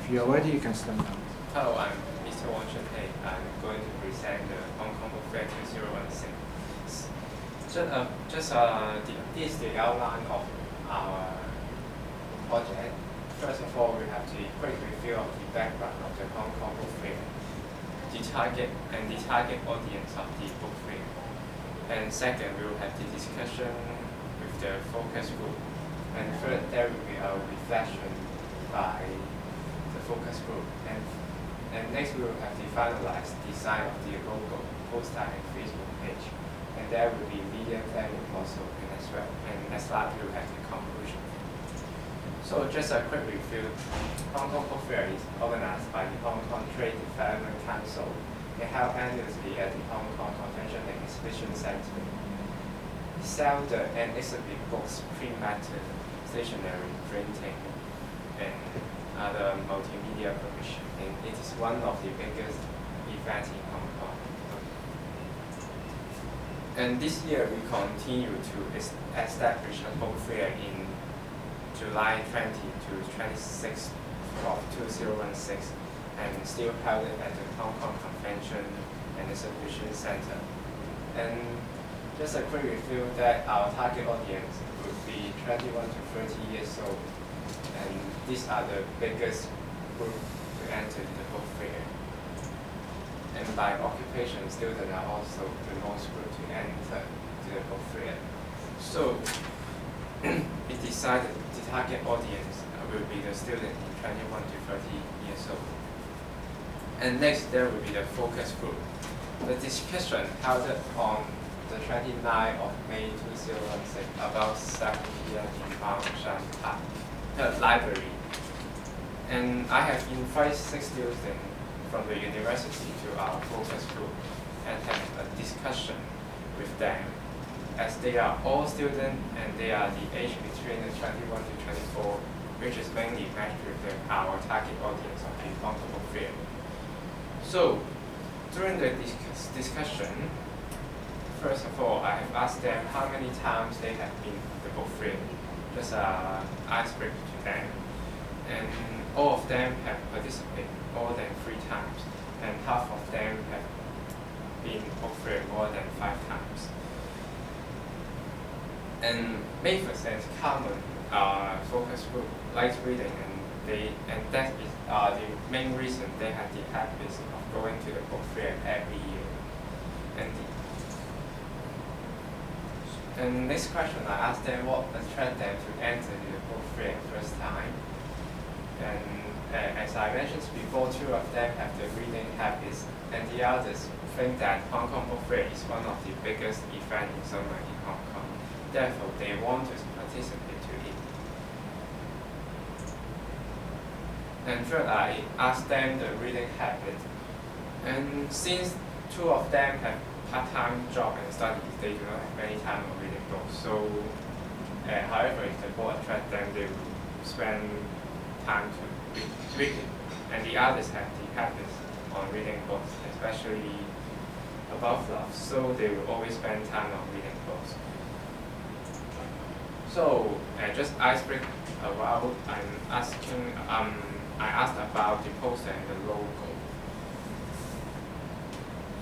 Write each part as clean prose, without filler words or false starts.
If you're ready, you can stand up. Hello, I'm Mr. Wong Chun Hei. I'm going to present the Hong Kong Book Fair 2016. This is the outline of our project. First of all, we have the quick review of the background of the Hong Kong Book Fair, the target audience of the book fair. And second, we will have the discussion with the focus group. And third, there will be a reflection by the focus group. And next, we will have the finalized design of the logo, poster, and Facebook page. And there will be media planning also as well. And next slide, we will have the conclusion. So just a quick review. Hong Kong Book Fair is organized by the Hong Kong Trade Development Council. It held annually at the Hong Kong Convention and Exhibition Center. It sells and exhibit books, pre-matter, stationery, printing, and other multimedia provision. And it is one of the biggest events in Hong Kong. And this year we continue to establish a book fair in July 20 to 26 of 2016, and still held it at the Hong Kong Convention and Exhibition Center. And just a quick review that our target audience would be 21 to 30 years old, and these are the biggest group to enter the book fair. And by occupation, students are also the most group to enter the book fair. So it decided the target audience will be the student in 21 to 30 years old. And next, there will be the focus group. The discussion held on the 29th of May 2016 about 7 p.m. in Wong Chun Hei Library. And I have invited 6 students from the university to our focus group and have a discussion with them, as they are all students and they are the age between 21 to 24, which is mainly matched with our target audience of the Hong Kong Book Fair. So during the discussion, first of all, I have asked them how many times they have been to the book fair, just an icebreaker to them. And all of them have participated more than 3 times, and half of them have been to book fair more than 5 times. And Mavis and Carmen are focus group, likes reading, and that is the main reason they have the habit of going to the book fair every year. And next question, I asked them what attracted them to enter the book fair first time. And as I mentioned before, 2 of them have the reading habits, and the others think that Hong Kong Book Fair is one of the biggest events in summer in Hong Kong. Therefore, they want to participate to it. And third, I asked them the reading habit. And since 2 of them have part-time job and studies, they do not have many time on reading books. So, however, if the book attracts them, they will spend time to read it. And the others have the habit on reading books, especially above love. So they will always spend time on reading books. So just icebreaker about, I asked about the poster and the logo.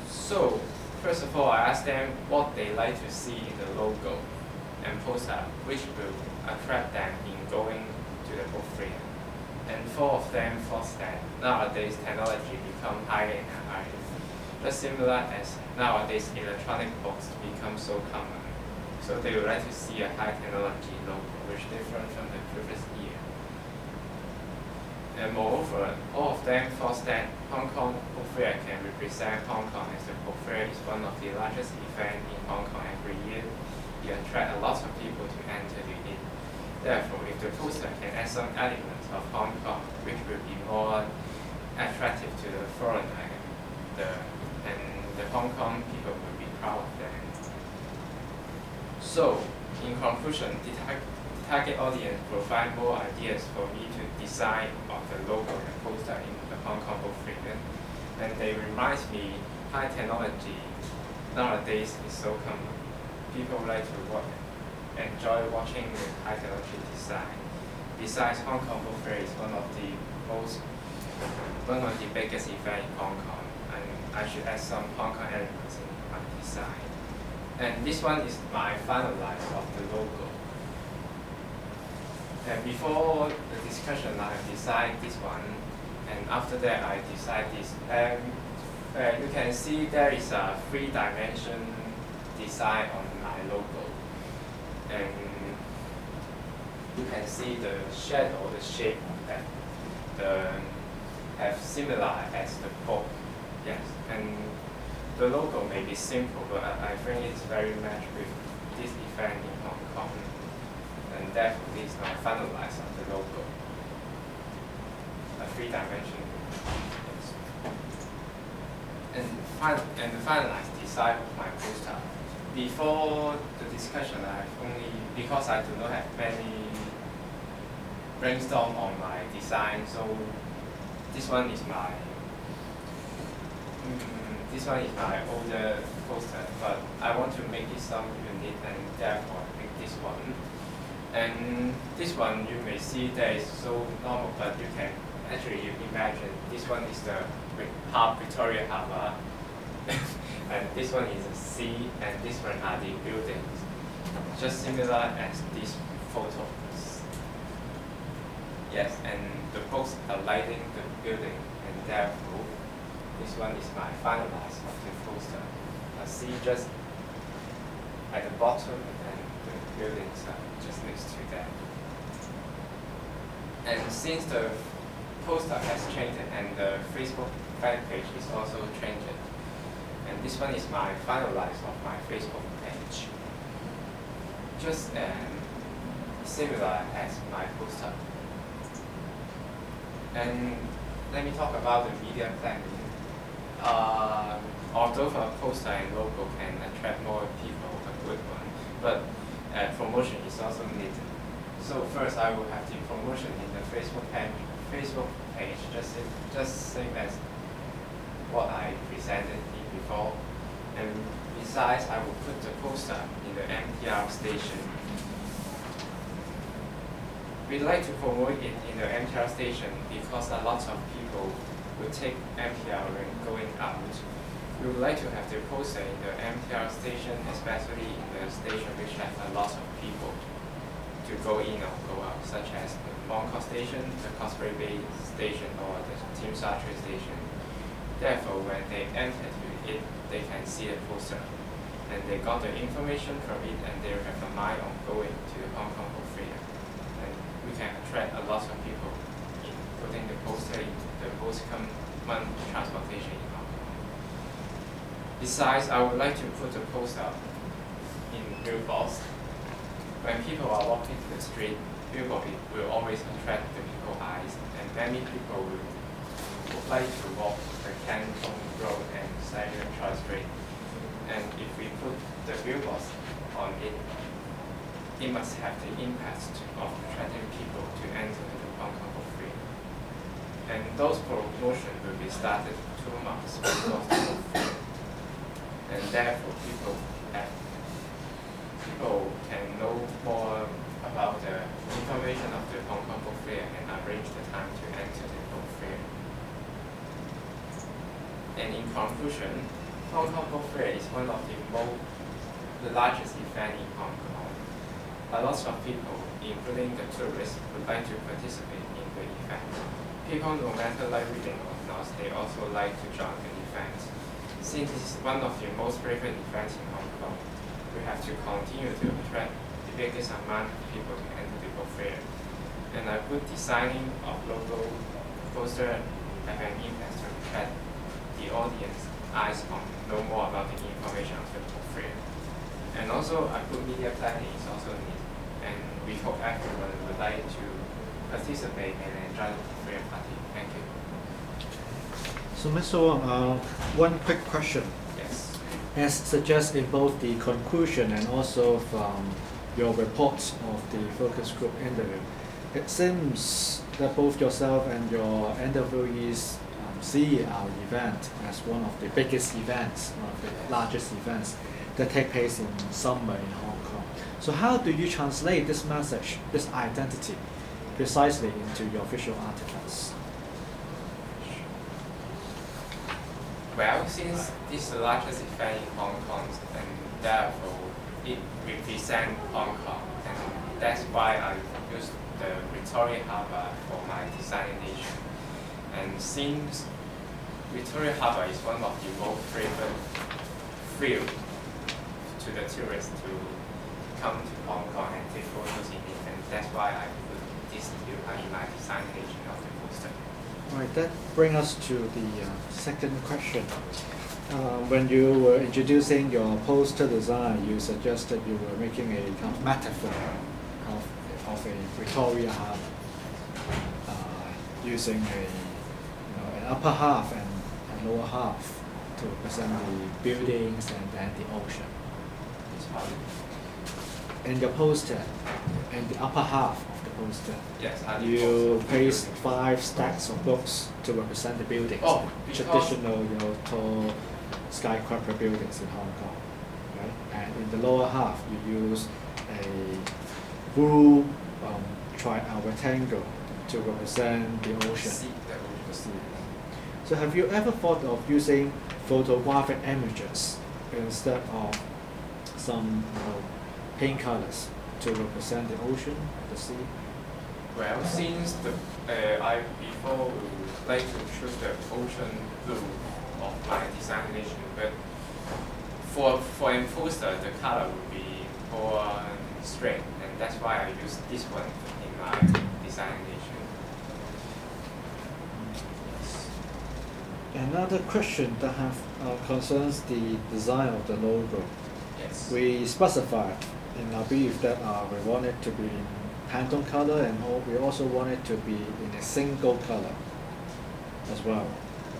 So first of all, I asked them what they like to see in the logo and poster, which will attract them in going to the book fair. And 4 of them thought that nowadays technology become higher and higher, just similar as nowadays electronic books become so common. So they would like to see a high technology logo, which different from the previous year. And moreover, all of them thought that Hong Kong Book Fair can represent Hong Kong, as the book fair is one of the largest events in Hong Kong every year. It attracts a lot of people to enter it. Therefore, if the poster can add some elements of Hong Kong, which will be more attractive to the foreigner, and the Hong Kong people will be proud of them. So, in conclusion, the target audience provide more ideas for me to design of the logo and poster in the Hong Kong Book Fair, and they remind me high technology nowadays is so common. People like to enjoy watching the high technology design. Besides, Hong Kong Book Fair is one of the most one of the biggest events in Hong Kong, and I should add some Hong Kong elements in my design. And this one is my finalize of the logo. And before the discussion, I have designed this one, and after that I decided this. You can see there is a 3-dimension design on my logo, and you can see the shadow, the shape of that, have similar as the book. Yes, and the logo may be simple, but I think it's very matched with this event in Hong Kong, and therefore this is now finalized of the logo, a 3-dimension. And the finalized design of my poster. Before the discussion, because I do not have many brainstorm on my design, so this one is my older poster, but I want to make it some unique, and therefore I pick this one. And this one you may see that is so normal, but you can actually imagine this one is the Victoria Harbour, and this one is a sea, and this one are the buildings, just similar as these photos. Yes, and the books are lighting the building, and therefore this one is my finalize of the poster. A sea just at the bottom, and the buildings are just next to that. And since the poster has changed and the Facebook fan page is also changed, and this one is my finalize of my Facebook page, just similar as my poster. And let me talk about the media planning. Although a poster and logo can attract more people, a good one, but promotion is also needed. So first, I will have the promotion in the Facebook page, just same as what I presented before. And besides, I will put the poster in the MTR station. We like to promote it in the MTR station because a lot of people will take MTR when going out. We would like to have the poster in the MTR station, especially in the station which has a lot of people to go in or go out, such as the Mong Kok station, the Causeway Bay station, or the Tsim Sha Tsui station. Therefore, when they enter to it, they can see the poster, and they got the information from it, and they have a mind on going to the Hong Kong Book Fair. And we can attract a lot of people in putting the poster in the most common transportation in Hong Kong. Besides, I would like to put the poster in billboards. When people are walking to the street, billboard will always attract the people's eyes, and many people would like to walk the Canton Road and Stadium Choi Street. And if we put the billboards on it, it must have the impact of attracting people to enter the Hong Kong Book Fair. And those promotions will be started 2 months before the Book Fair. And therefore, people can know more about the information of the Hong Kong Book Fair and arrange the time to enter the Book Fair. And in conclusion, Hong Kong Book Fair is one of the largest event in Hong Kong. A lot of people, including the tourists, would like to participate in the event. People, no matter like reading or not, they also like to join the event. Since it is one of the most frequent events in Hong Kong, we have to continue to attract the biggest amount of people to enter the book fair. And a good designing of logo poster have an impact to attract the audience eyes on know more about the information of the book fair. And also a good media planning is also needed. And we hope everyone would like to participate and enjoy the book fair party. Thank you. So Mr. Wong, one quick question. Yes. As suggested in both the conclusion and also from your reports of the focus group interview, it seems that both yourself and your interviewees see our event as one of the biggest events, one of the largest events that take place in summer in Hong Kong. So how do you translate this message, this identity, precisely into your visual articles? Well, since this is the largest event in Hong Kong, and therefore it represents Hong Kong, and that's why I used the Victoria Harbour for my designation. And since Victoria Harbour is one of the most frequent field to the tourists to come to Hong Kong and take photos in it, and that's why I put this view in my designation of the poster. Right, that brings us to the second question. When you were introducing your poster design, you suggested you were making a kind of metaphor of a Victoria Harbour, using an upper half and a lower half to represent the buildings and then the ocean. In your poster, in the upper half of the poster, Yes, you placed 5 stacks of books to represent the buildings, Oh, traditional tall skyscraper buildings in Hong Kong, right? And in the lower half, you use a blue rectangle to represent the ocean. the sea. So have you ever thought of using photographic images instead of some paint colors to represent the ocean, the sea? Well, since I before would like to choose the ocean blue of my designation, but for a poster, the color would be more straight, and that's why I use this one in my designation. Another question that concerns the design of the logo. Yes. We specified in our brief that we want it to be in Pantone color, and we also want it to be in a single color as well.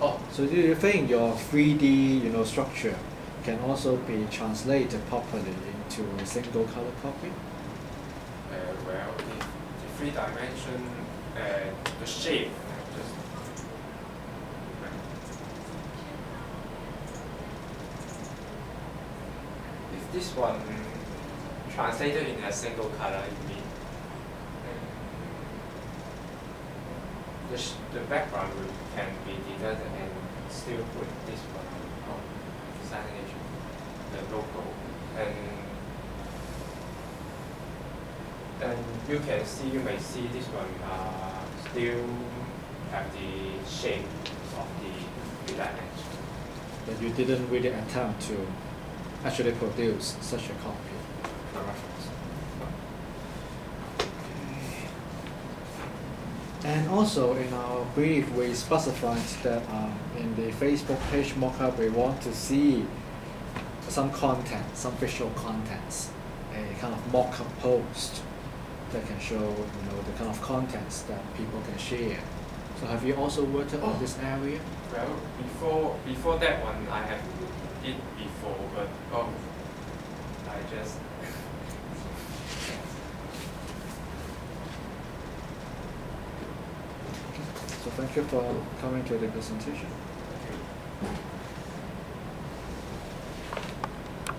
Oh, So do you think your 3D structure can also be translated properly into a single color copy? well, the 3-dimension, the shape, just if this one translated in a single color, it means the background can be deleted and still put this one on designation, the logo, and you may see this one still have the shape of the 3-dimension. But you didn't really attempt to actually produce such a copy for reference. And also in our brief, we specified that in the Facebook page mockup, we want to see some content, some visual contents, a kind of mock-up post that can show the kind of contents that people can share. So have you also worked on this area? Well, before that one, I have did before, but I just. So thank you for coming to the presentation.